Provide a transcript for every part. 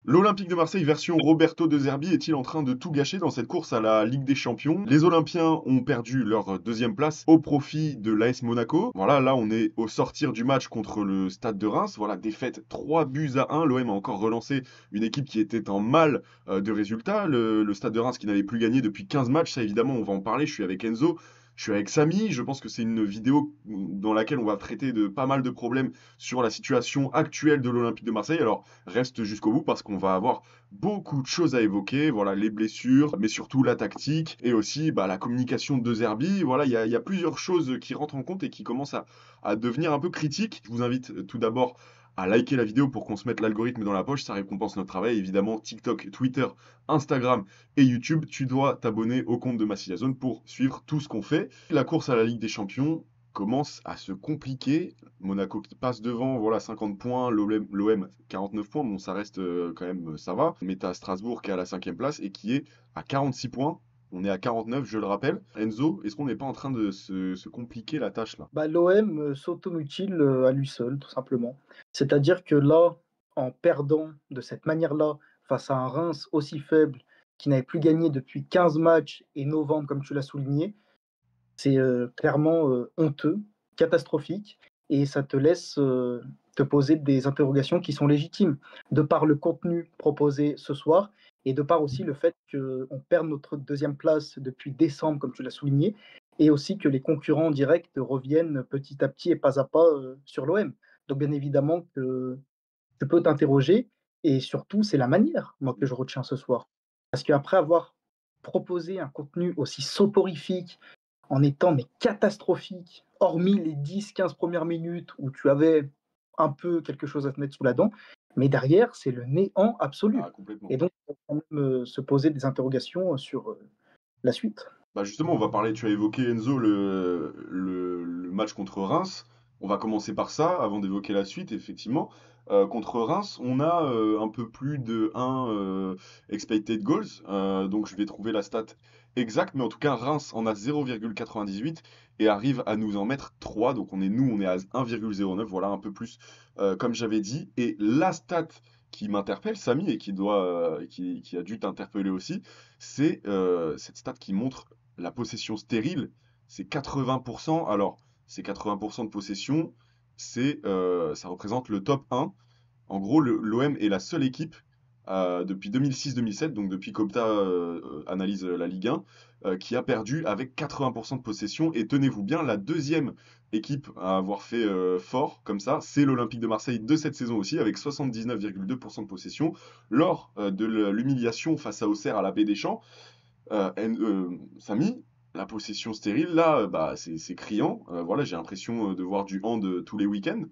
L'Olympique de Marseille version Roberto De Zerbi est-il en train de tout gâcher dans cette course à la Ligue des Champions? Les Olympiens ont perdu leur deuxième place au profit de l'AS Monaco. Voilà, là on est au sortir du match contre le Stade de Reims. Voilà, défaite 3 buts à 1. L'OM a encore relancé une équipe qui était en mal de résultats. Le Stade de Reims qui n'avait plus gagné depuis 15 matchs, ça évidemment on va en parler, je suis avec Enzo. Je suis avec Samy, je pense que c'est une vidéo dans laquelle on va traiter de pas mal de problèmes sur la situation actuelle de l'Olympique de Marseille. Alors, reste jusqu'au bout parce qu'on va avoir beaucoup de choses à évoquer. Voilà, les blessures, mais surtout la tactique et aussi la communication de Zerbi. Voilà, il y a plusieurs choses qui rentrent en compte et qui commencent à devenir un peu critiques. Je vous invite tout d'abord à liker la vidéo pour qu'on se mette l'algorithme dans la poche, ça récompense notre travail. Évidemment, TikTok, Twitter, Instagram et YouTube, tu dois t'abonner au compte de Massilia Zone pour suivre tout ce qu'on fait. La course à la Ligue des Champions commence à se compliquer. Monaco qui passe devant, voilà, 50 points, l'OM 49 points, bon ça reste quand même, ça va. Mais t'as Strasbourg qui est à la cinquième place et qui est à 46 points. On est à 49, je le rappelle. Enzo, est-ce qu'on n'est pas en train de se compliquer la tâche là? L'OM s'automutile à lui seul, tout simplement. C'est-à-dire que là, en perdant de cette manière-là, face à un Reims aussi faible, qui n'avait plus gagné depuis 15 matchs et novembre, comme tu l'as souligné, c'est clairement honteux, catastrophique, et ça te laisse te poser des interrogations qui sont légitimes, de par le contenu proposé ce soir, et de par aussi le fait qu'on perd notre deuxième place depuis décembre, comme tu l'as souligné, et aussi que les concurrents directs reviennent petit à petit et pas à pas sur l'OM. Donc bien évidemment que tu peux t'interroger, et surtout c'est la manière, moi, que je retiens ce soir. Parce qu'après avoir proposé un contenu aussi soporifique, en étant mais catastrophique, hormis les 10-15 premières minutes où tu avais un peu quelque chose à te mettre sous la dent, mais derrière, c'est le néant absolu. Ah, complètement. Et donc, il faut quand même se poser des interrogations sur la suite. Bah justement, on va parler, tu as évoqué Enzo le match contre Reims. On va commencer par ça avant d'évoquer la suite, effectivement. Contre Reims, on a un peu plus de 1 expected goals. Donc je vais trouver la stat exacte, mais en tout cas, Reims en a 0,98 et arrive à nous en mettre 3. Donc on est à 1,09, voilà, un peu plus, comme j'avais dit. Et la stat qui m'interpelle, Samy, et qui a dû t'interpeller aussi, c'est cette stat qui montre la possession stérile, c'est 80%. Alors, c'est 80% de possession, ça représente le top 1. En gros, l'OM est la seule équipe depuis 2006-2007, donc depuis qu'Opta analyse la Ligue 1, qui a perdu avec 80% de possession. Et tenez-vous bien, la deuxième équipe à avoir fait fort comme ça, c'est l'Olympique de Marseille de cette saison aussi, avec 79,2% de possession, lors de l'humiliation face à Auxerre à la Baie des Champs. Samy, la possession stérile, là, c'est criant. Voilà, j'ai l'impression de voir du hand tous les week-ends.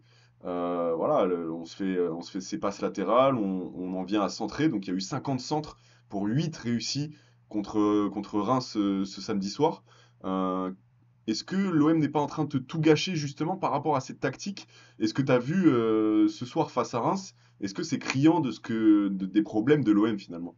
Voilà, on se fait ses passes latérales, on en vient à centrer. Donc il y a eu 50 centres pour 8 réussis contre Reims ce samedi soir. Euh, Est-ce que l'OM n'est pas en train de tout gâcher justement par rapport à cette tactique? Est-ce que tu as vu ce soir face à Reims? Est-ce que c'est criant des problèmes de l'OM finalement?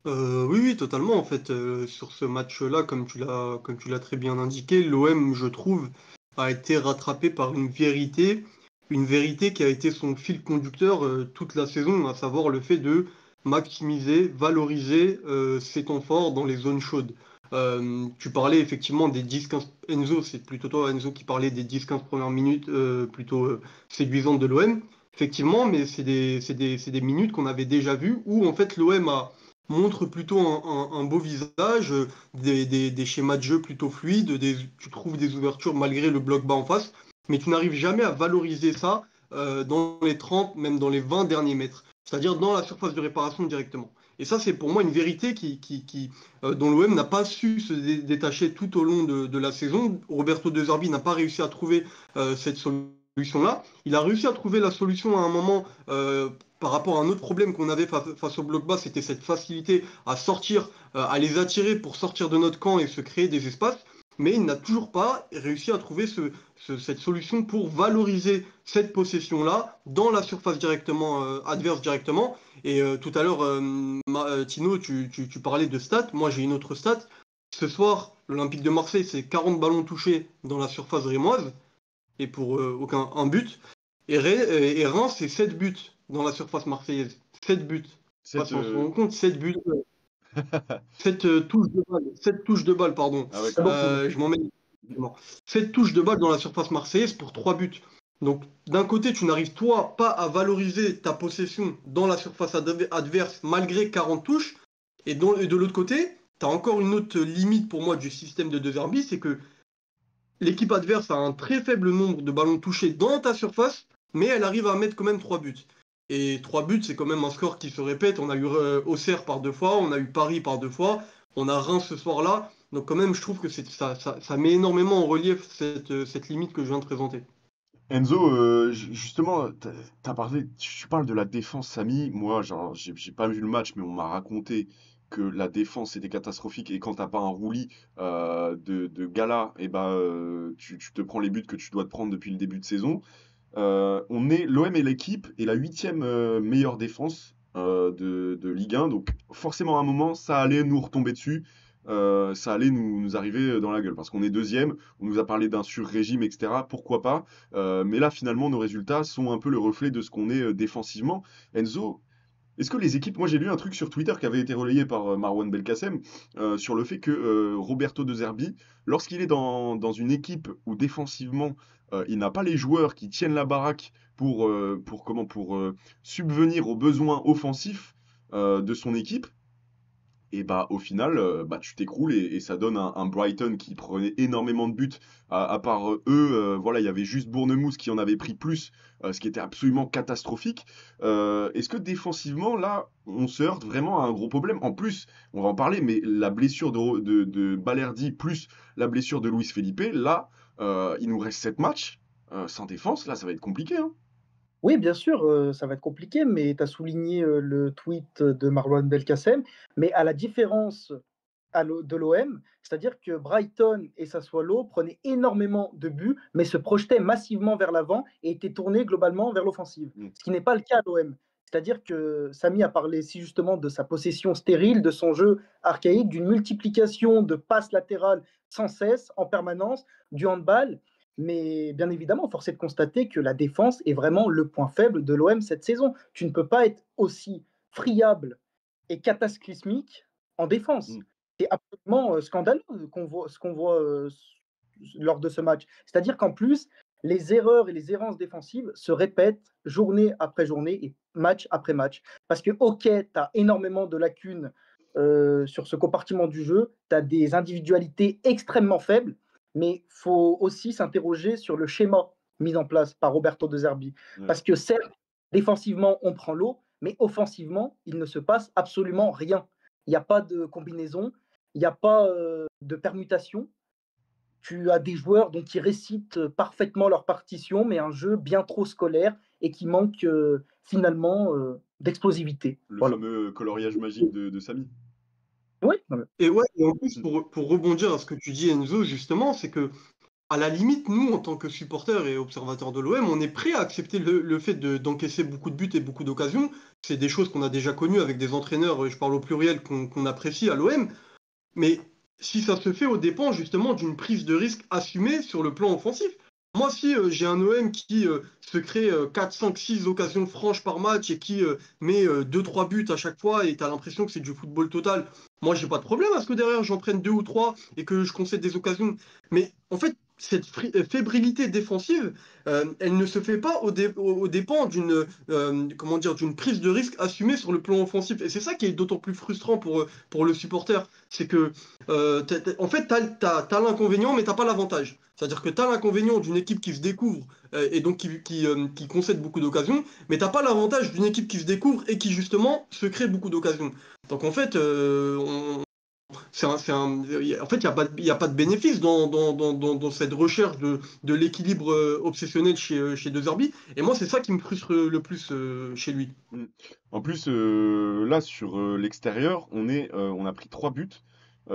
Oui, oui, totalement. En fait, sur ce match-là, comme tu l'as très bien indiqué, l'OM, je trouve, a été rattrapé par une vérité qui a été son fil conducteur toute la saison, à savoir le fait de maximiser, valoriser ses temps forts dans les zones chaudes. Tu parlais effectivement des 10-15 Enzo, c'est plutôt toi, Enzo, qui parlait des 10-15 premières minutes plutôt séduisantes de l'OM. Effectivement, mais c'est des minutes qu'on avait déjà vues où en fait l'OM montre plutôt un beau visage, des schémas de jeu plutôt fluides, tu trouves des ouvertures malgré le bloc bas en face, mais tu n'arrives jamais à valoriser ça dans les 30, même dans les 20 derniers mètres, c'est-à-dire dans la surface de réparation directement. Et ça, c'est pour moi une vérité dont l'OM n'a pas su se détacher tout au long de la saison. Roberto De Zerbi n'a pas réussi à trouver cette solution-là. Il a réussi à trouver la solution à un moment par rapport à un autre problème qu'on avait face au bloc bas, c'était cette facilité à sortir, à les attirer pour sortir de notre camp et se créer des espaces. Mais il n'a toujours pas réussi à trouver cette solution pour valoriser cette possession-là dans la surface directement adverse directement. Et tout à l'heure, Tino, tu parlais de stats. Moi, j'ai une autre stat. Ce soir, l'Olympique de Marseille, c'est 40 ballons touchés dans la surface rémoise et pour aucun un but. Et Reims, c'est 7 buts dans la surface marseillaise. 7 buts. Pas Cette, si on se rend compte, 7 buts. 7 touches de balle. 7 touches de balle, pardon. Ah ouais, C'est beaucoup. Je m'en mets. 7 touches de balle dans la surface marseillaise pour 3 buts. Donc, d'un côté, tu n'arrives, toi, pas à valoriser ta possession dans la surface adverse malgré 40 touches. Et de l'autre côté, tu as encore une autre limite pour moi du système de De Zerbi, c'est que l'équipe adverse a un très faible nombre de ballons touchés dans ta surface, mais elle arrive à mettre quand même 3 buts. Et 3 buts, c'est quand même un score qui se répète. On a eu Auxerre par 2 fois, on a eu Paris par 2 fois, on a Reims ce soir-là. Donc quand même, je trouve que ça met énormément en relief cette limite que je viens de présenter. Enzo, justement, t'as parlé, tu parles de la défense, Samy. Moi, genre, j'ai pas vu le match, mais on m'a raconté que la défense était catastrophique et quand t'as pas un roulis de gala, et ben, tu te prends les buts que tu dois te prendre depuis le début de saison. L'OM est l'équipe et la huitième meilleure défense de Ligue 1, donc forcément à un moment, ça allait nous retomber dessus. Ça allait nous arriver dans la gueule parce qu'on est deuxième, on nous a parlé d'un sur-régime, etc. Pourquoi pas? Mais là, finalement, nos résultats sont un peu le reflet de ce qu'on est défensivement. Enzo, est-ce que les équipes, moi j'ai lu un truc sur Twitter qui avait été relayé par Marwan Belkacem sur le fait que Roberto De Zerbi, lorsqu'il est dans une équipe où défensivement il n'a pas les joueurs qui tiennent la baraque pour subvenir aux besoins offensifs de son équipe, et bah au final, bah, tu t'écroules et ça donne un Brighton qui prenait énormément de buts. À part eux, voilà, il y avait juste Bournemouth qui en avait pris plus, ce qui était absolument catastrophique. Est-ce que défensivement, là, on se heurte vraiment à un gros problème? En plus, on va en parler, mais la blessure de Balerdi plus la blessure de Luis Felipe, là, il nous reste 7 matchs sans défense. Là, ça va être compliqué, hein. Oui, bien sûr, ça va être compliqué, mais tu as souligné, le tweet de Marouane Belkacem, mais à la différence de l'OM, c'est-à-dire que Brighton et Sassuolo prenaient énormément de buts, mais se projetaient massivement vers l'avant et étaient tournés globalement vers l'offensive, Mm. ce qui n'est pas le cas à l'OM. C'est-à-dire que Samy a parlé si justement de sa possession stérile, de son jeu archaïque, d'une multiplication de passes latérales sans cesse, en permanence, du handball. Mais bien évidemment, force est de constater que la défense est vraiment le point faible de l'OM cette saison. Tu ne peux pas être aussi friable et cataclysmique en défense. Mm. C'est absolument scandaleux ce qu'on voit lors de ce match. C'est-à-dire qu'en plus, les erreurs et les errances défensives se répètent journée après journée et match après match. Parce que, ok, tu as énormément de lacunes sur ce compartiment du jeu, tu as des individualités extrêmement faibles, mais il faut aussi s'interroger sur le schéma mis en place par Roberto De Zerbi. Ouais. Parce que certes, défensivement, on prend l'eau, mais offensivement, il ne se passe absolument rien. Il n'y a pas de combinaison, il n'y a pas de permutation. Tu as des joueurs donc, qui récitent parfaitement leur partition, mais un jeu bien trop scolaire et qui manque finalement d'explosivité. Le Voilà. fameux coloriage magique de Samy. Oui, Et ouais, et en plus, Mm. pour rebondir à ce que tu dis, Enzo, justement, c'est que à la limite, nous, en tant que supporters et observateurs de l'OM, on est prêt à accepter le fait d'encaisser beaucoup de buts et beaucoup d'occasions. C'est des choses qu'on a déjà connues avec des entraîneurs, je parle au pluriel, qu'on apprécie à l'OM. Mais si ça se fait aux dépens justement d'une prise de risque assumée sur le plan offensif. Moi, si j'ai un OM qui se crée 4, 5, 6 occasions franches par match et qui met 2-3 buts à chaque fois et tu as l'impression que c'est du football total, moi, j'ai pas de problème à ce que derrière j'en prenne 2 ou 3 et que je concède des occasions. Mais en fait, cette fébrilité défensive, elle ne se fait pas aux dépens comment dire, d'une prise de risque assumée sur le plan offensif. Et c'est ça qui est d'autant plus frustrant pour le supporter. C'est que en fait, t'as l'inconvénient, mais t'as pas l'avantage. C'est-à-dire que t'as l'inconvénient d'une équipe qui se découvre et donc qui concède beaucoup d'occasions, mais t'as pas l'avantage d'une équipe qui se découvre et qui justement se crée beaucoup d'occasions. Donc en fait, en fait, il y a pas de bénéfice dans cette recherche de l'équilibre obsessionnel chez De Zerbi. Et moi, c'est ça qui me frustre le plus chez lui. Mm. En plus, là, sur l'extérieur, on a pris 3 buts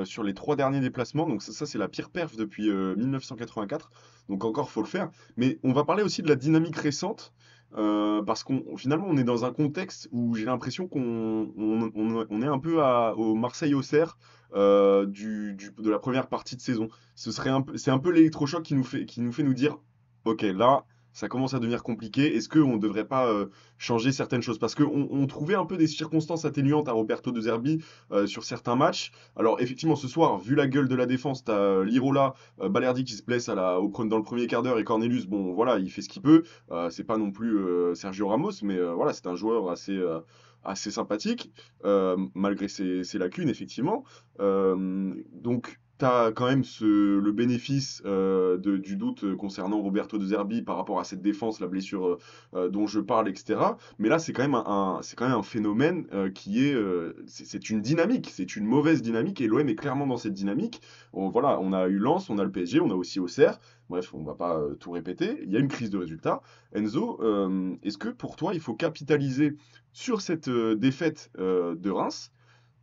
sur les 3 derniers déplacements. Donc ça, c'est la pire perf depuis 1984. Donc encore, faut le faire. Mais on va parler aussi de la dynamique récente. Parce qu'on finalement, on est dans un contexte où j'ai l'impression qu'on est un peu au Marseille-Auxerre de la première partie de saison. C'est un peu l'électrochoc qui nous fait nous dire, ok, là. ça commence à devenir compliqué. Est-ce qu'on ne devrait pas changer certaines choses? Parce qu'on trouvait un peu des circonstances atténuantes à Roberto De Zerbi sur certains matchs. Alors effectivement, ce soir, vu la gueule de la défense, tu as Lirola, Balerdi qui se blesse dans le premier quart d'heure et Cornelius, bon voilà, il fait ce qu'il peut. C'est pas non plus Sergio Ramos, mais voilà, c'est un joueur assez sympathique, malgré ses lacunes, effectivement. Donc, tu as quand même le bénéfice du doute concernant Roberto De Zerbi par rapport à cette défense, la blessure dont je parle, etc. Mais là, c'est quand même c'est quand même un phénomène qui est, c'est une dynamique, c'est une mauvaise dynamique, et l'OM est clairement dans cette dynamique. Voilà, on a eu Lens, on a le PSG, on a aussi Auxerre. Bref, on va pas tout répéter. Il y a une crise de résultats. Enzo, est-ce que pour toi, il faut capitaliser sur cette défaite de Reims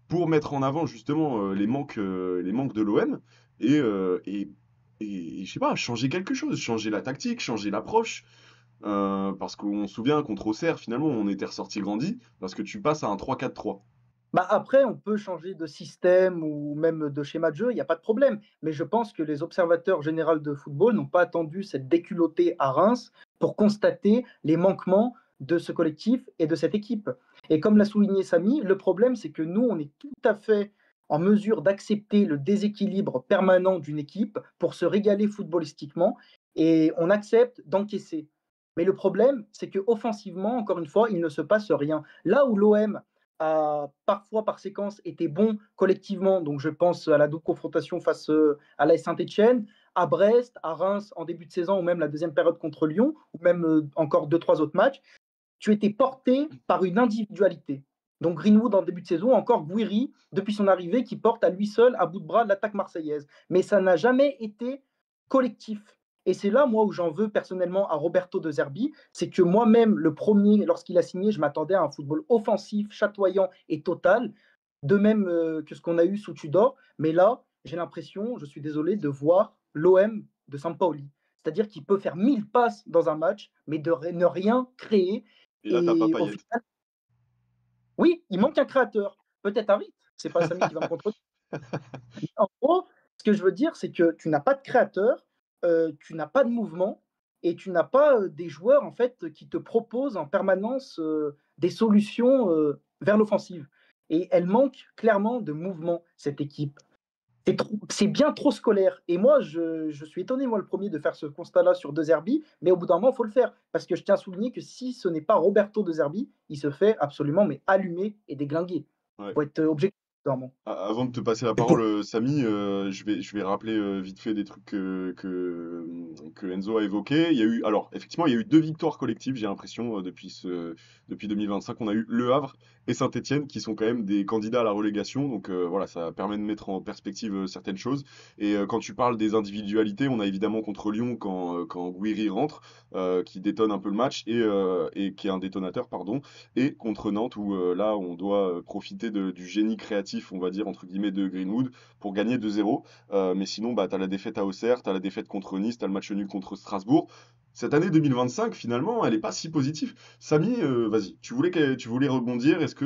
pour mettre en avant justement les manques de l'OM et, euh, et, et je sais pas, changer quelque chose, changer la tactique, changer l'approche. Parce qu'on se souvient contre Auxerre, finalement, on était ressorti grandi parce que tu passes à un 3-4-3. Bah après, on peut changer de système ou même de schéma de jeu, il n'y a pas de problème. Mais je pense que les observateurs généraux de football n'ont pas attendu cette déculottée à Reims pour constater les manquements de ce collectif et de cette équipe. Et comme l'a souligné Samy, le problème, c'est que nous, on est tout à fait en mesure d'accepter le déséquilibre permanent d'une équipe pour se régaler footballistiquement et on accepte d'encaisser. Mais le problème, c'est que offensivement, encore une fois, il ne se passe rien. Là où l'OM a parfois par séquence été bon collectivement. Donc je pense à la double confrontation face à l'AS Saint-Etienne, à Brest, à Reims en début de saison, ou même la deuxième période contre Lyon, ou même encore 2-3 autres matchs. Tu étais porté par une individualité. Donc Greenwood en début de saison, encore Gouiri depuis son arrivée, qui porte à lui seul à bout de bras l'attaque marseillaise. Mais ça n'a jamais été collectif. Et c'est là, moi, où j'en veux personnellement à Roberto De Zerbi, c'est que moi-même, le premier, lorsqu'il a signé, je m'attendais à un football offensif, chatoyant et total, de même que ce qu'on a eu sous Tudor. Mais là, j'ai l'impression, je suis désolé, de voir l'OM de Sampaoli. C'est-à-dire qu'il peut faire 1000 passes dans un match, mais de ne rien créer. Et là, t'as pas Et au Payet. final, oui, il manque un créateur. Peut-être Harit, c'est pas Samy qui va me contredire. En gros, ce que je veux dire, c'est que tu n'as pas de créateur, tu n'as pas de mouvement et tu n'as pas des joueurs en fait qui te proposent en permanence des solutions vers l'offensive. Et elle manque clairement de mouvement, cette équipe. C'est bien trop scolaire. Et moi, je suis étonné, moi, le premier, de faire ce constat-là sur De Zerbi, mais au bout d'un moment, il faut le faire. Parce que je tiens à souligner que si ce n'est pas Roberto De Zerbi, il se fait absolument mais allumer et déglinguer. Il Ouais. faut être objectif, vraiment. Avant de te passer la Et pour parole, Samy, je vais rappeler vite fait des trucs que Enzo a évoqués. Il y a eu, alors, effectivement, il y a eu deux victoires collectives, j'ai l'impression, depuis 2025. On a eu Le Havre et Saint-Étienne, qui sont quand même des candidats à la relégation. Donc voilà, ça permet de mettre en perspective certaines choses. Et quand tu parles des individualités, on a évidemment contre Lyon, quand Gouiri rentre, qui détonne un peu le match, et qui est un détonateur, pardon. Et contre Nantes, où là, on doit profiter du génie créatif, on va dire, entre guillemets, de Greenwood pour gagner 2-0. Mais sinon, bah, tu as la défaite à Auxerre, tu as la défaite contre Nice, tu as le match nul contre Strasbourg. Cette année 2025, finalement, elle n'est pas si positive. Samy, vas-y, tu voulais rebondir. Est-ce que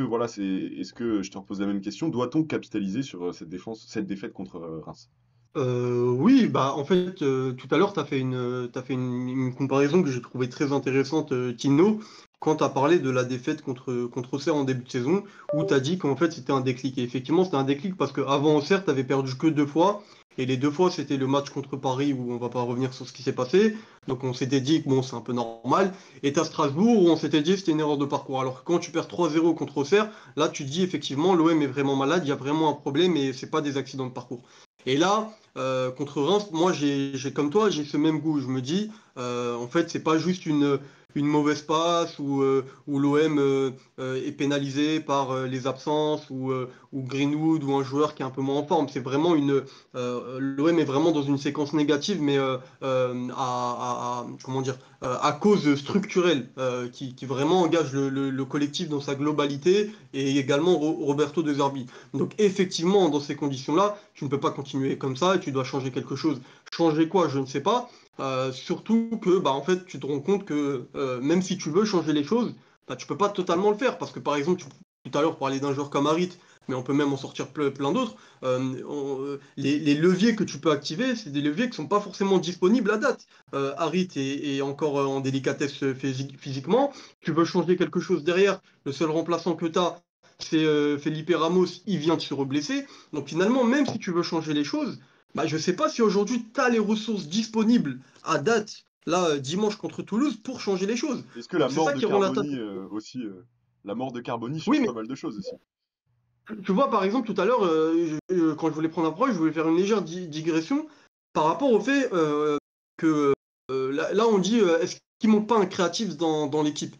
je te repose la même question? Doit-on capitaliser sur cette défaite contre Reims? Oui, bah en fait, tout à l'heure, t'as fait une comparaison que j'ai trouvée très intéressante, Tino, quand tu as parlé de la défaite contre Auxerre en début de saison, où tu as dit qu'en fait c'était un déclic. Et effectivement, c'était un déclic parce qu'avant Auxerre, tu avais perdu que 2 fois, et les 2 fois, c'était le match contre Paris où on va pas revenir sur ce qui s'est passé. Donc on s'était dit que bon, c'est un peu normal. Et t'as Strasbourg où on s'était dit que c'était une erreur de parcours. Alors que quand tu perds 3-0 contre Auxerre, là tu te dis effectivement l'OM est vraiment malade, il y a vraiment un problème et c'est pas des accidents de parcours. Et là, contre Reims, moi j'ai comme toi, j'ai ce même goût. Je me dis, en fait, c'est pas juste une mauvaise passe où l'OM est pénalisé par les absences ou Greenwood ou un joueur qui est un peu moins en forme. C'est vraiment l'OM est vraiment dans une séquence négative, mais comment dire, à cause structurelle qui vraiment engage le collectif dans sa globalité et également Roberto De Zerbi. Donc effectivement, dans ces conditions-là, tu ne peux pas continuer comme ça, tu dois changer quelque chose. Changer quoi, je ne sais pas. Surtout que bah, en fait, tu te rends compte que même si tu veux changer les choses, bah, tu peux pas totalement le faire. Parce que par exemple, tout à l'heure, on parlait d'un joueur comme Harit. mais on peut même en sortir plein d'autres. Les leviers que tu peux activer, c'est des leviers qui ne sont pas forcément disponibles à date. Harit est encore en délicatesse physiquement. Tu veux changer quelque chose derrière, le seul remplaçant que tu as, c'est Felipe Ramos, il vient de se reblesser. Donc finalement, même si tu veux changer les choses, bah, je ne sais pas si aujourd'hui tu as les ressources disponibles à date, là, dimanche contre Toulouse, pour changer les choses. Est-ce que la Donc c'est mort ça de qui rend la tâche. Carboni aussi, la mort de Carboni Oui, change mais pas mal de choses aussi. tu vois, par exemple, tout à l'heure, quand je voulais prendre la parole, je voulais faire une légère digression par rapport au fait que là, on dit est-ce qu'il manque pas un créatif dans l'équipe?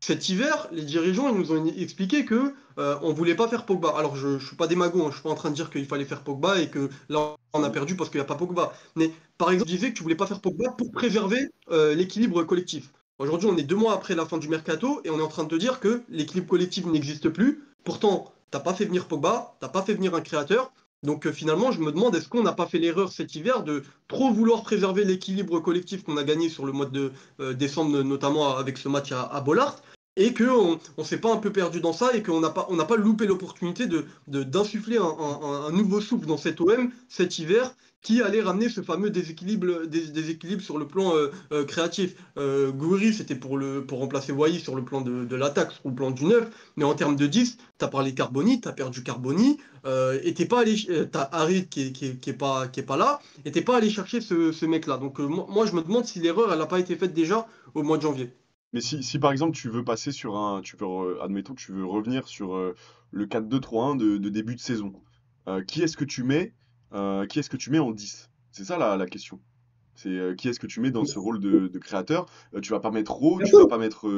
Cet hiver, les dirigeants ils nous ont expliqué que on voulait pas faire Pogba. Alors je suis pas démago, hein, je suis pas en train de dire qu'il fallait faire Pogba et que là on a Mhm. perdu parce qu'il n'y a pas Pogba. Mais par exemple, tu disais que tu voulais pas faire Pogba pour préserver l'équilibre collectif. Aujourd'hui, on est 2 mois après la fin du mercato et on est en train de te dire que l'équilibre collectif n'existe plus. Pourtant, t'as pas fait venir Pogba, t'as pas fait venir un créateur. Donc finalement, je me demande est-ce qu'on n'a pas fait l'erreur cet hiver de trop vouloir préserver l'équilibre collectif qu'on a gagné sur le mois de décembre, notamment avec ce match à Bollard, et qu'on on s'est pas un peu perdu dans ça et qu'on n'a pas loupé l'opportunité d'insuffler un nouveau souffle dans cet OM cet hiver qui allait ramener ce fameux déséquilibre sur le plan créatif. Gouiri, c'était pour remplacer Wai sur le plan de l'attaque, sur le plan du neuf, mais en termes de 10, tu as parlé Carboni, tu as perdu Carboni, et t'es pas allé, t'as Harit qui est pas là, et t'es pas allé chercher ce mec-là. Donc moi, je me demande si l'erreur, elle n'a pas été faite déjà au mois de janvier. Mais si par exemple tu veux passer sur admettons que tu veux revenir sur le 4-2-3-1 de début de saison, qui est-ce que tu mets en 10? C'est ça la question. C'est qui est-ce que tu mets dans ce rôle de créateur? Tu vas pas mettre Rowe, tu vas pas mettre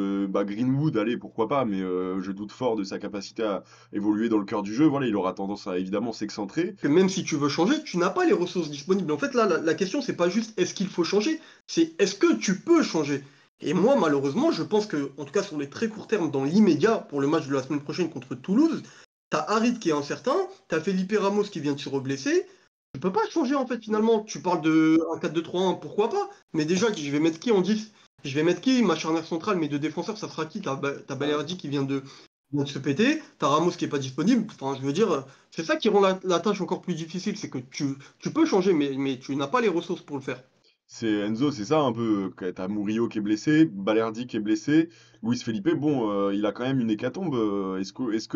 Greenwood, allez, pourquoi pas, mais je doute fort de sa capacité à évoluer dans le cœur du jeu. Voilà, il aura tendance à évidemment s'excentrer. Que même si tu veux changer, tu n'as pas les ressources disponibles. En fait, là, la question, c'est pas juste est-ce qu'il faut changer, c'est est-ce que tu peux changer. Et moi, malheureusement, je pense que, en tout cas sur les très courts termes, dans l'immédiat, pour le match de la semaine prochaine contre Toulouse, t'as Harit qui est incertain, t'as Felipe Ramos qui vient de se reblesser. Tu peux pas changer en fait finalement. Tu parles de un 4-2-3-1, pourquoi pas? Mais déjà, je vais mettre qui en 10? Je vais mettre qui? Ma charnière centrale, mes deux défenseurs, ça sera qui? T'as Balerdi qui vient de se péter, t'as Ramos qui est pas disponible. Enfin, je veux dire, c'est ça qui rend la tâche encore plus difficile, c'est que tu peux changer, mais tu n'as pas les ressources pour le faire. C'est Enzo, c'est ça un peu. T'as Murillo qui est blessé, Balerdi qui est blessé, Luis Felipe, bon, il a quand même une hécatombe. Est-ce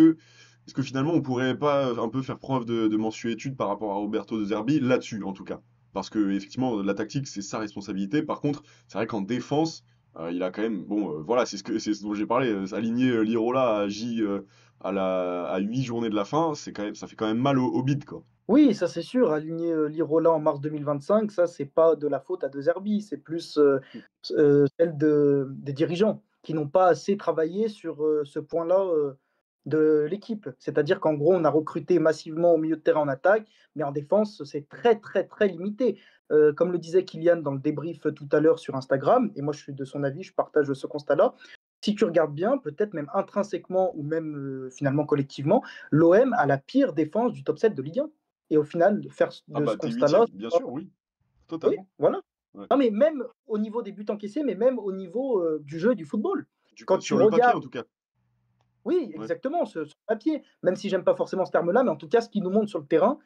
que finalement on pourrait pas un peu faire preuve de mansuétude par rapport à Roberto De Zerbi là-dessus en tout cas? Parce que effectivement la tactique c'est sa responsabilité. Par contre, c'est vrai qu'en défense, il a quand même bon, voilà, c'est ce dont j'ai parlé. Aligner Lirola à J à 8 journées de la fin, c'est quand même ça fait quand même mal au bide quoi. Oui, ça c'est sûr, aligner, Lirola en mars 2025, ça c'est pas de la faute à De Zerbi, c'est plus, celle des dirigeants qui n'ont pas assez travaillé sur, ce point-là, de l'équipe. C'est-à-dire qu'en gros, on a recruté massivement au milieu de terrain en attaque, mais en défense, c'est très, très, très limité. Comme le disait Kylian dans le débrief, tout à l'heure sur Instagram, et moi je suis de son avis, je partage ce constat-là. Si tu regardes bien, peut-être même intrinsèquement ou même, finalement collectivement, l'OM a la pire défense du top 7 de Ligue 1. Et au final, faire Ah de bah ce t'es constat-là, huitième, bien sûr, oui, oui, totalement. voilà. Ouais. Non, mais même au niveau des buts encaissés, mais même au niveau, du jeu du football. Quand tu Sur le papier en regardes, tout cas. oui, Ouais. exactement, sur papier, même si j'aime pas forcément ce terme-là, mais en tout cas, ce qu'il nous montre sur le terrain,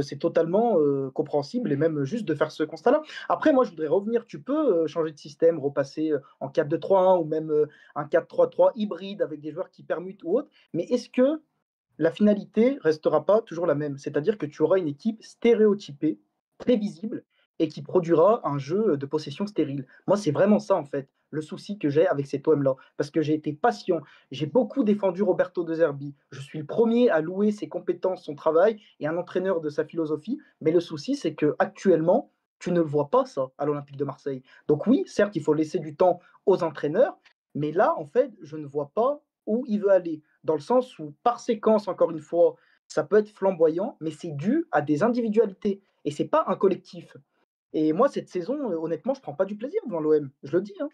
c'est totalement, compréhensible et même juste de faire ce constat-là. Après, moi, je voudrais revenir, tu peux, changer de système, repasser, en 4-2-3-1 ou même, un 4-3-3 hybride avec des joueurs qui permutent ou autre, mais est-ce que la finalité restera pas toujours la même? C'est-à-dire que tu auras une équipe stéréotypée, prévisible et qui produira un jeu de possession stérile. Moi, c'est vraiment ça, en fait, le souci que j'ai avec cet OM-là. Parce que j'ai été patient, j'ai beaucoup défendu Roberto De Zerbi. Je suis le premier à louer ses compétences, son travail et un entraîneur de sa philosophie. Mais le souci, c'est que actuellement, tu ne le vois pas, ça, à l'Olympique de Marseille. Donc oui, certes, il faut laisser du temps aux entraîneurs, mais là, en fait, je ne vois pas où il veut aller. Dans le sens où, par séquence, encore une fois, ça peut être flamboyant, mais c'est dû à des individualités. Et c'est pas un collectif. Et moi, cette saison, honnêtement, je prends pas du plaisir devant l'OM. Je le dis, hein.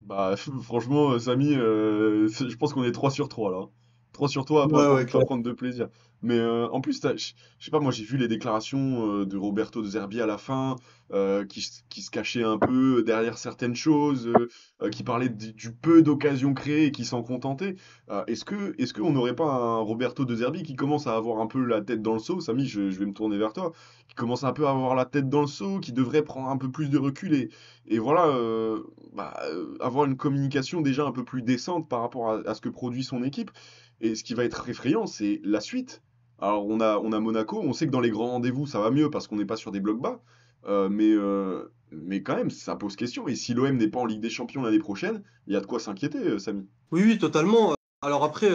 Bah franchement, Samy, je pense qu'on est 3 sur 3 là. trop sur toi, pas, Ouais, pas, ouais, pas clairement. prendre de plaisir. Mais en plus, je sais pas, moi j'ai vu les déclarations de Roberto De Zerbi à la fin, qui se cachait un peu derrière certaines choses, qui parlait du peu d'occasions créées et qui s'en contentait. Est-ce qu'on n'aurait pas un Roberto De Zerbi qui commence à avoir un peu la tête dans le seau? Samy, je vais me tourner vers toi. Qui commence un peu à avoir la tête dans le seau, qui devrait prendre un peu plus de recul et voilà, avoir une communication déjà un peu plus décente par rapport à ce que produit son équipe. Et ce qui va être effrayant, c'est la suite. Alors on a Monaco, on sait que dans les grands rendez-vous ça va mieux parce qu'on n'est pas sur des blocs bas, mais quand même ça pose question. Et si l'OM n'est pas en Ligue des Champions l'année prochaine, il y a de quoi s'inquiéter, Samy. Oui, oui, totalement. Alors après,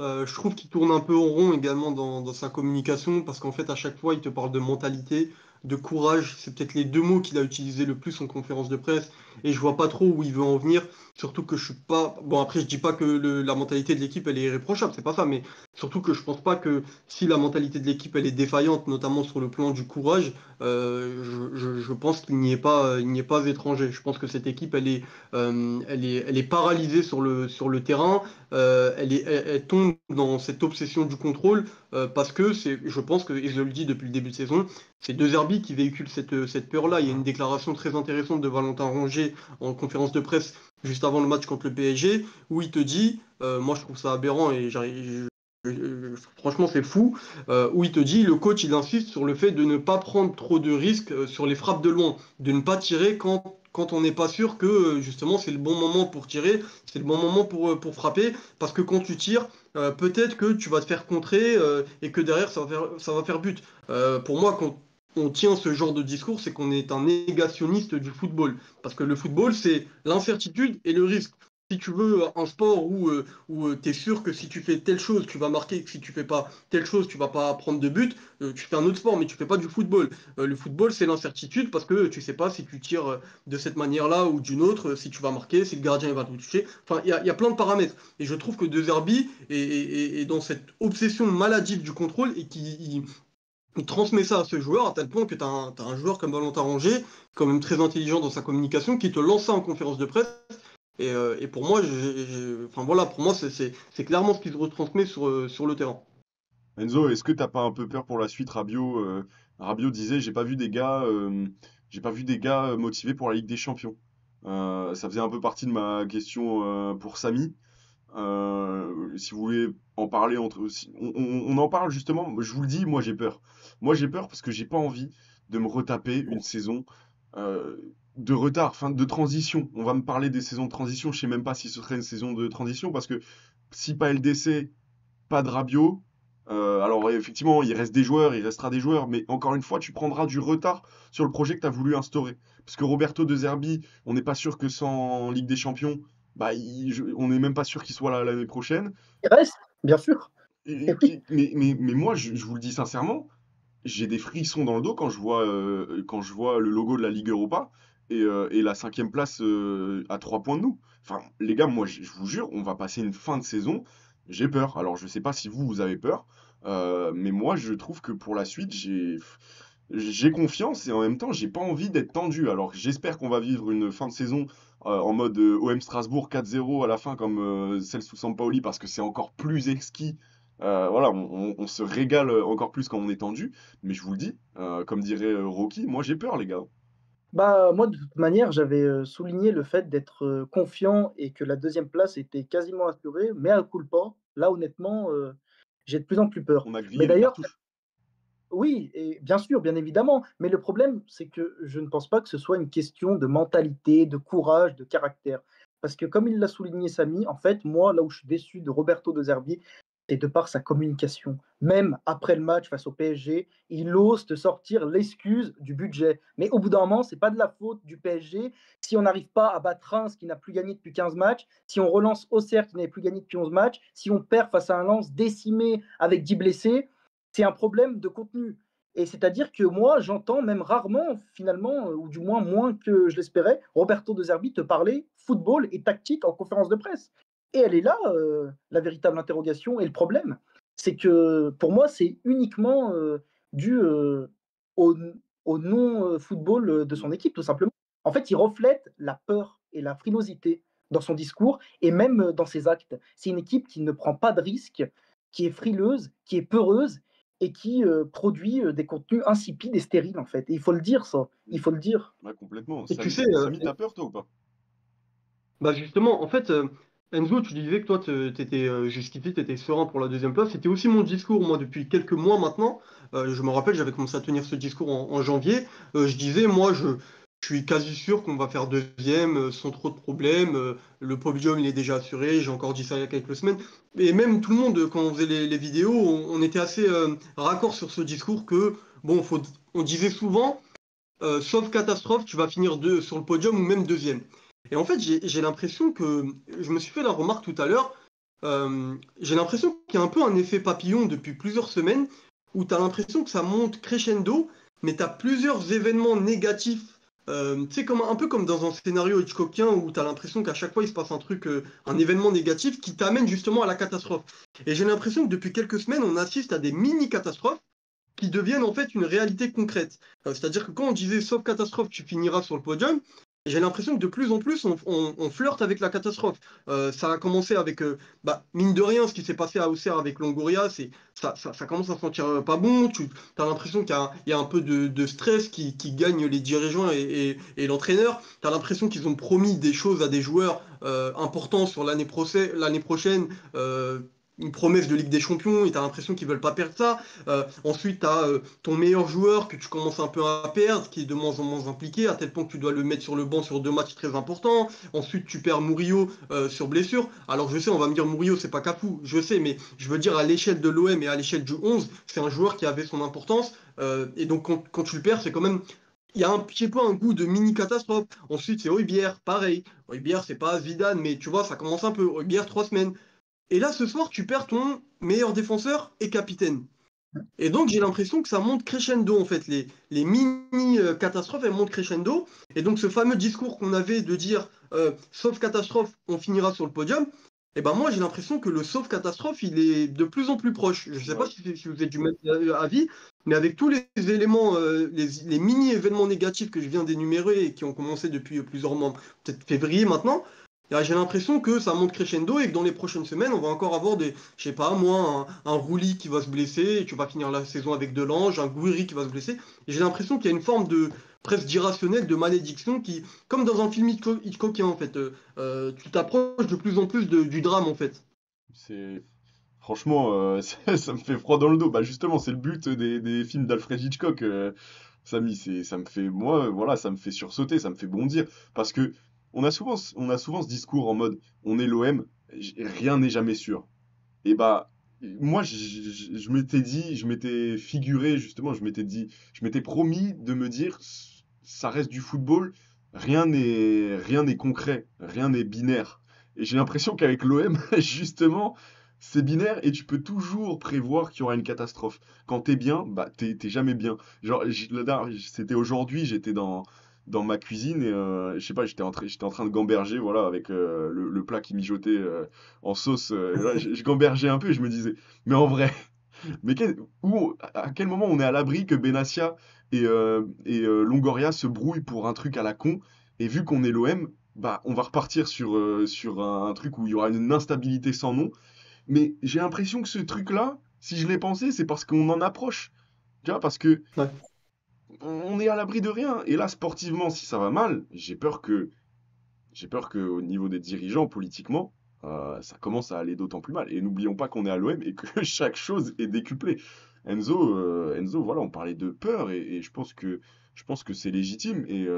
je trouve qu'il tourne un peu en rond également dans sa communication, parce qu'en fait, à chaque fois, il te parle de mentalité, de courage. C'est peut-être les deux mots qu'il a utilisés le plus en conférence de presse, et je vois pas trop où il veut en venir. Surtout que je suis pas. Bon, après, je dis pas que la mentalité de l'équipe, elle est irréprochable, c'est pas ça, mais surtout que je pense pas que si la mentalité de l'équipe, elle est défaillante, notamment sur le plan du courage, je pense qu'il n'y est pas, il n'y est pas étranger. Je pense que cette équipe, elle est paralysée sur le terrain. Elle tombe dans cette obsession du contrôle parce que je pense que, et je le dis depuis le début de saison, c'est De Zerbi qui véhicule cette peur-là. Il y a une déclaration très intéressante de Valentin Rongier en conférence de presse juste avant le match contre le PSG où il te dit, moi je trouve ça aberrant et franchement c'est fou, où il te dit, le coach il insiste sur le fait de ne pas prendre trop de risques sur les frappes de loin, de ne pas tirer quand on n'est pas sûr que justement c'est le bon moment pour tirer, c'est le bon moment pour frapper, parce que quand tu tires, peut-être que tu vas te faire contrer et que derrière ça va faire but. Pour moi, quand on tient ce genre de discours, c'est qu'on est un négationniste du football. Parce que le football, c'est l'incertitude et le risque. Si tu veux un sport où tu es sûr que si tu fais telle chose, tu vas marquer, que si tu fais pas telle chose, tu vas pas prendre de but, tu fais un autre sport, mais tu fais pas du football. Le football, c'est l'incertitude parce que tu sais pas si tu tires de cette manière-là ou d'une autre, si tu vas marquer, si le gardien il va te toucher. Enfin, il y a plein de paramètres. Et je trouve que De Zerbi est dans cette obsession maladive du contrôle et il transmet ça à ce joueur à tel point que t'as un joueur comme Valentin Rongier, quand même très intelligent dans sa communication, qui te lance ça en conférence de presse. Et pour moi, enfin voilà, pour moi, c'est clairement ce qui se retransmet sur le terrain. Enzo, est-ce que t'as pas un peu peur pour la suite? Rabiot disait, j'ai pas vu des gars motivés pour la Ligue des Champions. Ça faisait un peu partie de ma question pour Samy. Si vous voulez en parler on en parle justement. Je vous le dis, moi j'ai peur. Moi j'ai peur parce que j'ai pas envie de me retaper une saison euh, de retard, enfin de transition. On va me parler des saisons de transition. Je sais même pas si ce serait une saison de transition parce que si pas LDC, pas de Rabiot. Alors effectivement, il reste des joueurs, il restera des joueurs, mais encore une fois, tu prendras du retard sur le projet que tu as voulu instaurer. Parce que Roberto De Zerbi, on n'est pas sûr que sans Ligue des Champions, on n'est même pas sûr qu'il soit là l'année prochaine. Il reste, bien sûr. Et oui, Mais moi, je vous le dis sincèrement, j'ai des frissons dans le dos quand je vois le logo de la Ligue Europa et la cinquième place à 3 points de nous. Enfin, les gars, moi, je vous jure, on va passer une fin de saison. J'ai peur. Alors, je sais pas si vous avez peur, mais moi, je trouve que pour la suite, j'ai confiance et en même temps, j'ai pas envie d'être tendu. Alors, j'espère qu'on va vivre une fin de saison en mode OM Strasbourg 4-0 à la fin, comme celle sous Sampaoli, parce que c'est encore plus exquis. Voilà, on se régale encore plus quand on est tendu. Mais je vous le dis, comme dirait Rocky, moi j'ai peur, les gars. bah, moi, de toute manière, j'avais souligné le fait d'être confiant et que la deuxième place était quasiment assurée, mais à culpa, là, honnêtement, j'ai de plus en plus peur. On a Mais grillé les d'ailleurs, cartouches. oui, et bien sûr, bien évidemment. Mais le problème, c'est que je ne pense pas que ce soit une question de mentalité, de courage, de caractère. Parce que comme il l'a souligné Samy, en fait, moi, là où je suis déçu de Roberto De Zerbi, c'est de par sa communication. Même après le match face au PSG, il ose te sortir l'excuse du budget. Mais au bout d'un moment, c'est pas de la faute du PSG si on n'arrive pas à battre Reims qui n'a plus gagné depuis 15 matchs, si on relance Auxerre qui n'avait plus gagné depuis 11 matchs, si on perd face à un Lens décimé avec 10 blessés, c'est un problème de contenu. Et c'est-à-dire que moi, j'entends même rarement, finalement, ou du moins moins que je l'espérais, Roberto De Zerbi te parler football et tactique en conférence de presse. Et elle est là, la véritable interrogation et le problème. C'est que pour moi, c'est uniquement dû au, au non-football de son équipe, tout simplement. En fait, il reflète la peur et la frilosité dans son discours et même dans ses actes. C'est une équipe qui ne prend pas de risques, qui est frileuse, qui est peureuse et qui produit des contenus insipides et stériles en fait. Et il faut le dire ça, il faut le dire. Ouais, complètement. Et tu sais, Samy, t'as peur, toi, ou pas? bah justement, en fait, Enzo, tu disais que toi, t'étais jusqu'ici, t'étais serein pour la deuxième place. C'était aussi mon discours, moi, depuis quelques mois maintenant. Je me rappelle, j'avais commencé à tenir ce discours en janvier. Je disais, moi, je suis quasi sûr qu'on va faire deuxième sans trop de problèmes. Le podium, il est déjà assuré. J'ai encore dit ça il y a quelques semaines. Et même tout le monde, quand on faisait les vidéos, on était assez raccord sur ce discours que, bon, on disait souvent sauf catastrophe, tu vas finir sur le podium ou même deuxième. Et en fait, j'ai l'impression que, je me suis fait la remarque tout à l'heure, j'ai l'impression qu'il y a un peu un effet papillon depuis plusieurs semaines, où tu as l'impression que ça monte crescendo, mais tu as plusieurs événements négatifs. Tu sais, un peu comme dans un scénario Hitchcockien où tu as l'impression qu'à chaque fois il se passe un truc, un événement négatif qui t'amène justement à la catastrophe. Et j'ai l'impression que depuis quelques semaines, on assiste à des mini-catastrophes qui deviennent en fait une réalité concrète. C'est-à-dire que quand on disait sauf catastrophe, tu finiras sur le podium, j'ai l'impression que de plus en plus on flirte avec la catastrophe. Ça a commencé avec, mine de rien, ce qui s'est passé à Auxerre avec Longoria, ça commence à sentir pas bon. Tu as l'impression qu'il y a un peu de stress qui gagne les dirigeants et l'entraîneur. Tu as l'impression qu'ils ont promis des choses à des joueurs importants sur l'année prochaine. Une promesse de Ligue des Champions et tu as l'impression qu'ils veulent pas perdre ça. Ensuite, tu as ton meilleur joueur que tu commences un peu à perdre, qui est de moins en moins impliqué, à tel point que tu dois le mettre sur le banc sur 2 matchs très importants. Ensuite, tu perds Murillo sur blessure. Alors, je sais, on va me dire Murillo, c'est pas Cafu, je sais, mais je veux dire, à l'échelle de l'OM et à l'échelle du 11, c'est un joueur qui avait son importance. Et donc, quand tu le perds, c'est quand même. Il y a un petit peu un goût de mini-catastrophe. Ensuite, c'est Højbjerg, pareil. Højbjerg, c'est pas Zidane, mais tu vois, ça commence un peu. Højbjerg, 3 semaines. Et là, ce soir, tu perds ton meilleur défenseur et capitaine. Et donc, j'ai l'impression que ça monte crescendo, en fait. Les mini-catastrophes, elles montent crescendo. Et donc, ce fameux discours qu'on avait de dire sauf catastrophe, on finira sur le podium. Et ben moi, j'ai l'impression que le sauf catastrophe, il est de plus en plus proche. Je ne sais pas Ouais. si vous êtes du même avis, mais avec tous les éléments, les mini-événements négatifs que je viens d'énumérer et qui ont commencé depuis plusieurs mois, peut-être février maintenant, j'ai l'impression que ça monte crescendo et que dans les prochaines semaines, on va encore avoir je sais pas moi, un Rouli qui va se blesser, et tu vas finir la saison avec Delange, un Gouiri qui va se blesser. Et j'ai l'impression qu'il y a une forme de presque d'irrationnel, de malédiction qui, comme dans un film Hitchcockien en fait, tu t'approches de plus en plus du drame en fait. C'est Franchement, ça me fait froid dans le dos. Bah justement, c'est le but des films d'Alfred Hitchcock, Samy. Ça me fait, moi, voilà, ça me fait sursauter, ça me fait bondir, parce que on a souvent ce discours en mode, on est l'OM, rien n'est jamais sûr. Et bah, moi, je m'étais dit, je m'étais figuré justement, je m'étais promis de me dire, ça reste du football, rien n'est concret, rien n'est binaire. Et j'ai l'impression qu'avec l'OM, justement, c'est binaire et tu peux toujours prévoir qu'il y aura une catastrophe. Quand t'es bien, bah t'es jamais bien. Genre, c'était aujourd'hui, j'étais dans ma cuisine et je sais pas, j'étais en train de gamberger, voilà, avec le plat qui mijotait en sauce. Là, je gambergeais un peu et je me disais, mais en vrai, mais à quel moment on est à l'abri que Benassia et Longoria se brouillent pour un truc à la con? Et vu qu'on est l'OM, bah, on va repartir sur un truc où il y aura une instabilité sans nom. Mais j'ai l'impression que ce truc-là, si je l'ai pensé, c'est parce qu'on en approche. Tu vois, parce que Ouais. on est à l'abri de rien. Et là, sportivement, si ça va mal, j'ai peur que au niveau des dirigeants, politiquement, ça commence à aller d'autant plus mal. Et n'oublions pas qu'on est à l'OM et que chaque chose est décuplée. Enzo, voilà, on parlait de peur et je pense que c'est légitime. Et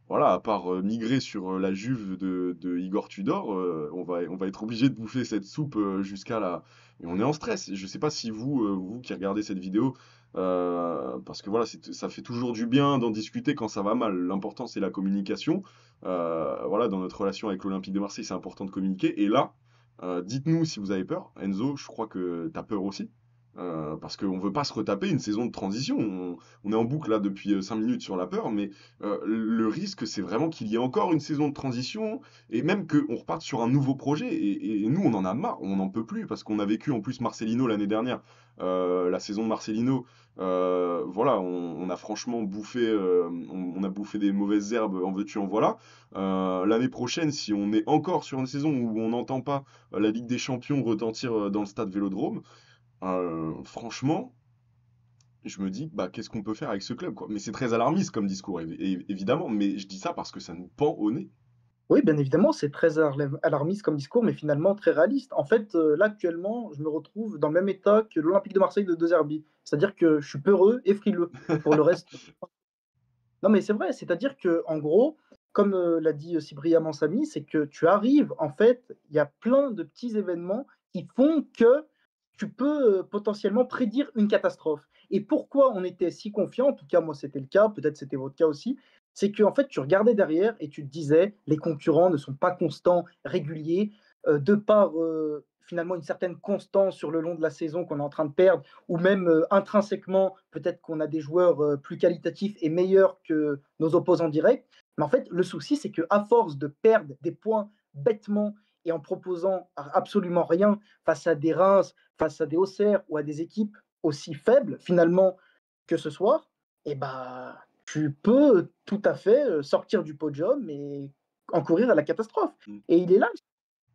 voilà, à part migrer sur la Juve de Igor Tudor, on va être obligé de bouffer cette soupe jusqu'à la. Et on est en stress. Je sais pas si vous qui regardez cette vidéo, parce que voilà, ça fait toujours du bien d'en discuter quand ça va mal. L'important, c'est la communication. Voilà, dans notre relation avec l'Olympique de Marseille, c'est important de communiquer. Et là, dites-nous si vous avez peur. Enzo, je crois que tu as peur aussi. Parce qu'on veut pas se retaper une saison de transition. On est en boucle là depuis 5 minutes sur la peur, mais le risque, c'est vraiment qu'il y ait encore une saison de transition et même qu'on reparte sur un nouveau projet. Et nous, on en a marre, on n'en peut plus parce qu'on a vécu en plus Marcelino l'année dernière, la saison de Marcelino. Voilà, on a franchement bouffé, on a bouffé des mauvaises herbes, en veux-tu, en voilà. L'année prochaine, si on est encore sur une saison où on n'entend pas la Ligue des Champions retentir dans le stade Vélodrome, franchement, je me dis, bah, qu'est-ce qu'on peut faire avec ce club, quoi. Mais c'est très alarmiste comme discours, évidemment, mais je dis ça parce que ça nous pend au nez. Oui, bien évidemment, c'est très alarmiste comme discours, mais finalement très réaliste. En fait, là, actuellement, je me retrouve dans le même état que l'Olympique de Marseille de De Zerbi. C'est-à-dire que je suis peureux et frileux pour le reste. Non, mais c'est vrai, c'est-à-dire que, en gros, comme l'a dit si brillamment Samy, c'est que tu arrives, en fait, il y a plein de petits événements qui font que tu peux potentiellement prédire une catastrophe. Et pourquoi on était si confiant, en tout cas moi c'était le cas, peut-être c'était votre cas aussi, c'est que en fait tu regardais derrière et tu te disais les concurrents ne sont pas constants, réguliers, de par finalement une certaine constance sur le long de la saison qu'on est en train de perdre ou même intrinsèquement, peut-être qu'on a des joueurs plus qualitatifs et meilleurs que nos opposants directs. Mais en fait, le souci, c'est qu'à force de perdre des points bêtement et en proposant absolument rien face à des Reims, face à des Auxerre ou à des équipes aussi faibles, finalement, que ce soir, eh ben, tu peux tout à fait sortir du podium et encourir à la catastrophe. Mm. Et il est là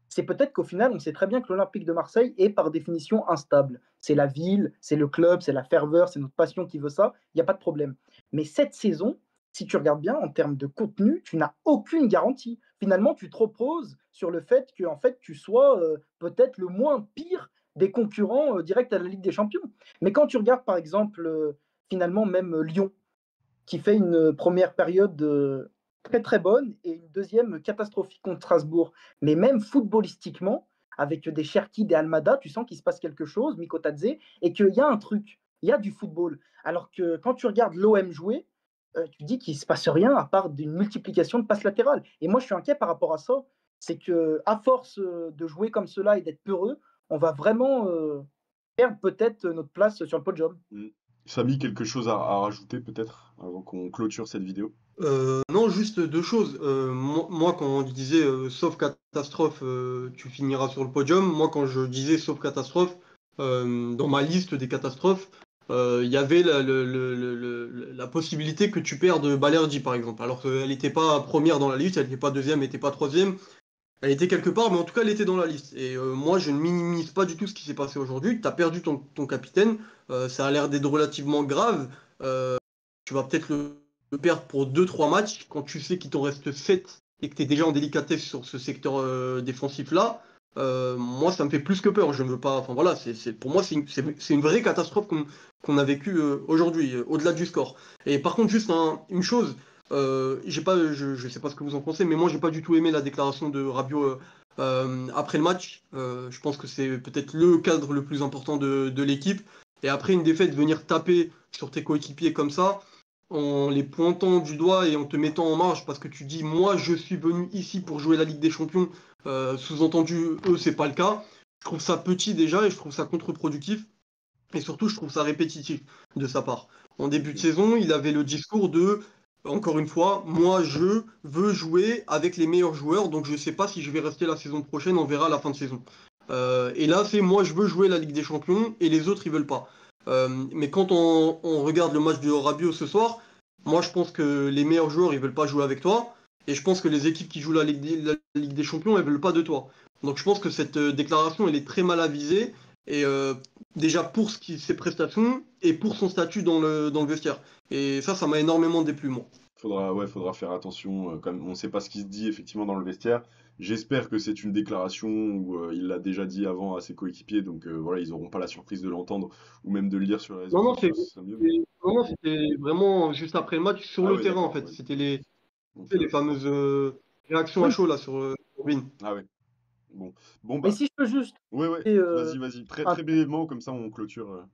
c'est peut-être qu'au final, on sait très bien que l'Olympique de Marseille est par définition instable. C'est la ville, c'est le club, c'est la ferveur, c'est notre passion qui veut ça, il n'y a pas de problème. Mais cette saison, si tu regardes bien en termes de contenu, tu n'as aucune garantie. Finalement, tu te reposes sur le fait que en fait, tu sois peut-être le moins pire des concurrents directs à la Ligue des Champions. Mais quand tu regardes par exemple, finalement, même Lyon, qui fait une première période très très bonne et une deuxième catastrophique contre Strasbourg. Mais même footballistiquement, avec des Cherki, des Almada, tu sens qu'il se passe quelque chose, Mikotadze, et qu'il y a un truc, il y a du football. Alors que quand tu regardes l'OM jouer, tu dis qu'il ne se passe rien à part d'une multiplication de passes latérales. Et moi, je suis inquiet par rapport à ça. C'est que à force de jouer comme cela et d'être peureux, on va vraiment perdre peut-être notre place sur le podium. Mm. Samy, quelque chose à rajouter peut-être avant qu'on clôture cette vidéo? Non, juste deux choses. Moi, quand on disait sauf catastrophe, tu finiras sur le podium. Moi, quand je disais sauf catastrophe, dans ma liste des catastrophes, il y avait la possibilité que tu perdes Balerdi, par exemple. Alors qu'elle n'était pas première dans la liste, elle n'était pas deuxième, elle n'était pas troisième. Elle était quelque part, mais en tout cas, elle était dans la liste. Et moi, je ne minimise pas du tout ce qui s'est passé aujourd'hui. Tu as perdu ton capitaine. Ça a l'air d'être relativement grave. Euh, Tu vas peut-être le perdre pour deux trois matchs quand tu sais qu'il t'en reste 7 et que tu es déjà en délicatesse sur ce secteur défensif-là. Moi, ça me fait plus que peur. Je ne veux pas. Enfin voilà, pour moi, c'est une vraie catastrophe qu'on a vécue aujourd'hui, au-delà du score. Et par contre, juste une chose. J'ai pas, je sais pas ce que vous en pensez, mais moi j'ai pas du tout aimé la déclaration de Rabiot après le match. Je pense que c'est peut-être le cadre le plus important de l'équipe. Et après une défaite, venir taper sur tes coéquipiers comme ça, en les pointant du doigt et en te mettant en marge parce que tu dis moi je suis venu ici pour jouer la Ligue des Champions, sous-entendu eux c'est pas le cas. Je trouve ça petit déjà et je trouve ça contre-productif. Et surtout, je trouve ça répétitif de sa part. En début de saison, il avait le discours de, encore une fois, moi je veux jouer avec les meilleurs joueurs, donc je ne sais pas si je vais rester la saison prochaine, on verra à la fin de saison. Et là, c'est moi je veux jouer la Ligue des Champions et les autres ils veulent pas. Mais quand on regarde le match de Rabiot ce soir, moi je pense que les meilleurs joueurs ils veulent pas jouer avec toi, et je pense que les équipes qui jouent la Ligue des Champions elles veulent pas de toi. Donc je pense que cette déclaration elle est très mal avisée. Et déjà pour ses prestations et pour son statut dans le vestiaire. Et ça m'a énormément déplu, moi. Faudra faire attention, comme on ne sait pas ce qui se dit effectivement dans le vestiaire. J'espère que c'est une déclaration où il l'a déjà dit avant à ses coéquipiers, donc voilà, ils n'auront pas la surprise de l'entendre ou même de le lire sur les réseaux Non, non, sociaux, ce serait mieux. c'était vraiment juste après le match sur Ah le ouais, terrain, en d'accord, fait. ouais. C'était Donc, les fameuses réactions à Oui, chaud là sur Robin. ah ouais, bon. Bon mais bah, si je peux juste ouais, euh, vas-y, vas-y, très, un très brièvement, comme ça on clôture.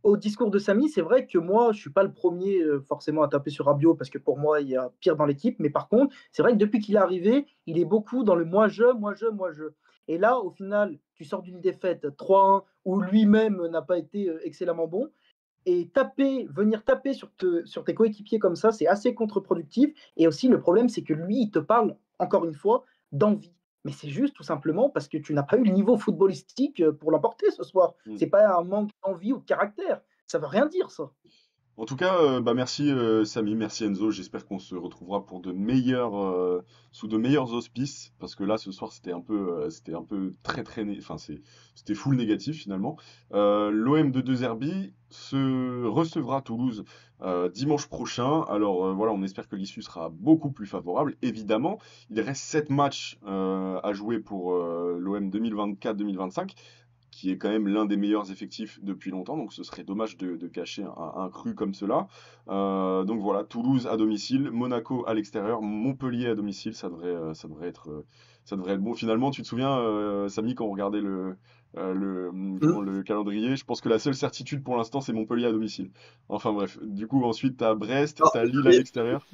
au discours de Samy, c'est vrai que moi, je ne suis pas le premier forcément à taper sur Rabiot parce que pour moi, il y a pire dans l'équipe. Mais par contre, c'est vrai que depuis qu'il est arrivé, il est beaucoup dans le moi-je, moi-je, moi-je. Et là, au final, tu sors d'une défaite 3-1 où lui-même n'a pas été excellemment bon. Et venir taper sur tes coéquipiers comme ça, c'est assez contre-productif. Et aussi, le problème, c'est que lui, il te parle, encore une fois, d'envie. Mais c'est juste tout simplement parce que tu n'as pas eu le niveau footballistique pour l'emporter ce soir. Mm. C'est pas un manque d'envie ou de caractère. Ça veut rien dire, ça. En tout cas, merci Samy, merci Enzo. J'espère qu'on se retrouvera pour sous de meilleurs auspices, parce que là, ce soir, c'était un peu enfin, c'était full négatif finalement. L'OM de De Zerbi se recevra Toulouse dimanche prochain. Alors voilà, on espère que l'issue sera beaucoup plus favorable. Évidemment, il reste 7 matchs à jouer pour l'OM 2024-2025, qui est quand même l'un des meilleurs effectifs depuis longtemps, donc ce serait dommage de cacher un cru comme cela. Donc voilà, Toulouse à domicile, Monaco à l'extérieur, Montpellier à domicile, ça devrait être bon. Finalement, tu te souviens, Samy, quand on regardait le calendrier, je pense que la seule certitude pour l'instant, c'est Montpellier à domicile. Enfin bref, du coup, ensuite, tu as Brest, tu as Lille à l'extérieur.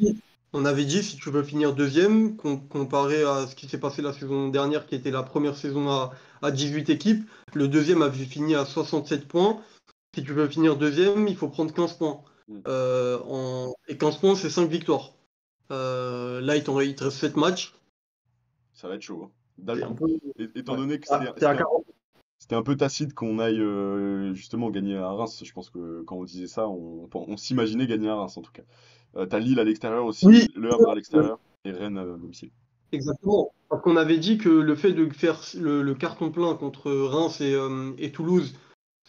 On avait dit, si tu veux finir deuxième, comparé à ce qui s'est passé la saison dernière, qui était la première saison à 18 équipes, le deuxième avait fini à 67 points. Si tu veux finir deuxième, il faut prendre 15 points. Mm. Et 15 points, c'est 5 victoires. Là, il te reste 7 matchs. Ça va être chaud, hein. C'est un peu... Étant Ouais. donné que T'es à 40. c'était un peu tacite qu'on aille justement gagner à Reims. Je pense que quand on disait ça, on s'imaginait gagner à Reims en tout cas. T'as Lille à l'extérieur aussi, Oui, Le Havre à l'extérieur et Rennes à domicile. exactement. Parce qu'on avait dit que le fait de faire le carton plein contre Reims et Toulouse,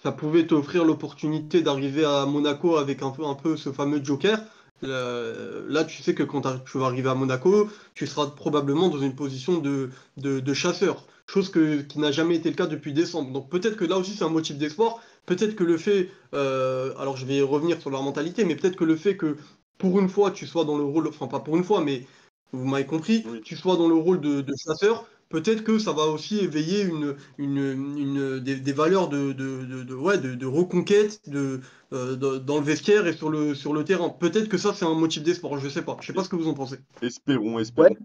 ça pouvait t'offrir l'opportunité d'arriver à Monaco avec un peu ce fameux joker. Là, tu sais que quand tu vas arriver à Monaco, tu seras probablement dans une position de chasseur. Chose qui n'a jamais été le cas depuis décembre. Donc peut-être que là aussi c'est un motif d'espoir. Peut-être que le fait, alors je vais revenir sur leur mentalité, mais peut-être que le fait que pour une fois tu sois dans le rôle, enfin pas pour une fois, mais vous m'avez compris, Oui. tu sois dans le rôle de chasseur, peut-être que ça va aussi éveiller des valeurs de reconquête dans le vestiaire et sur le terrain. Peut-être que ça, c'est un motif d'espoir, je sais pas. Je sais pas ce que vous en pensez. Espérons, Ouais, espérons.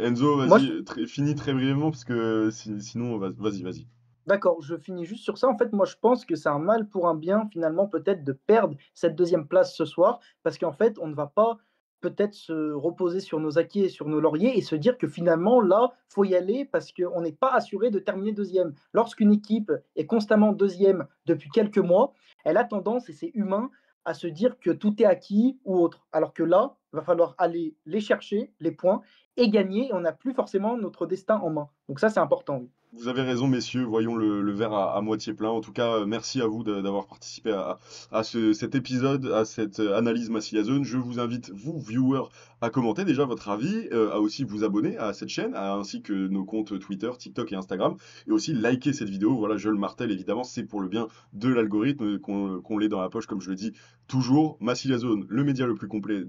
Enzo, moi, vas-y, finis très brièvement parce que sinon, vas-y. d'accord, je finis juste sur ça. En fait, moi, je pense que c'est un mal pour un bien, finalement, peut-être de perdre cette deuxième place ce soir, parce qu'en fait, on ne va pas peut-être se reposer sur nos acquis et sur nos lauriers et se dire que finalement, là, faut y aller parce qu'on n'est pas assuré de terminer deuxième. Lorsqu'une équipe est constamment deuxième depuis quelques mois, elle a tendance, et c'est humain, à se dire que tout est acquis ou autre. Alors que là, il va falloir aller les chercher, les points, et gagner, et on n'a plus forcément notre destin en main. Donc ça, c'est important, oui. Vous avez raison, messieurs. Voyons le verre à moitié plein. En tout cas, merci à vous d'avoir participé à cet épisode, à cette analyse Massilia Zone. Je vous invite, vous, viewers, à commenter déjà votre avis, à aussi vous abonner à cette chaîne, ainsi que nos comptes Twitter, TikTok et Instagram, et aussi liker cette vidéo. Voilà, je le martèle, évidemment, c'est pour le bien de l'algorithme, qu'on l'ait dans la poche, comme je le dis toujours. Massilia Zone, le média le plus complet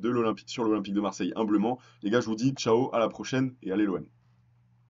sur l'Olympique de Marseille, humblement. Les gars, je vous dis ciao, à la prochaine, et allez l'OM.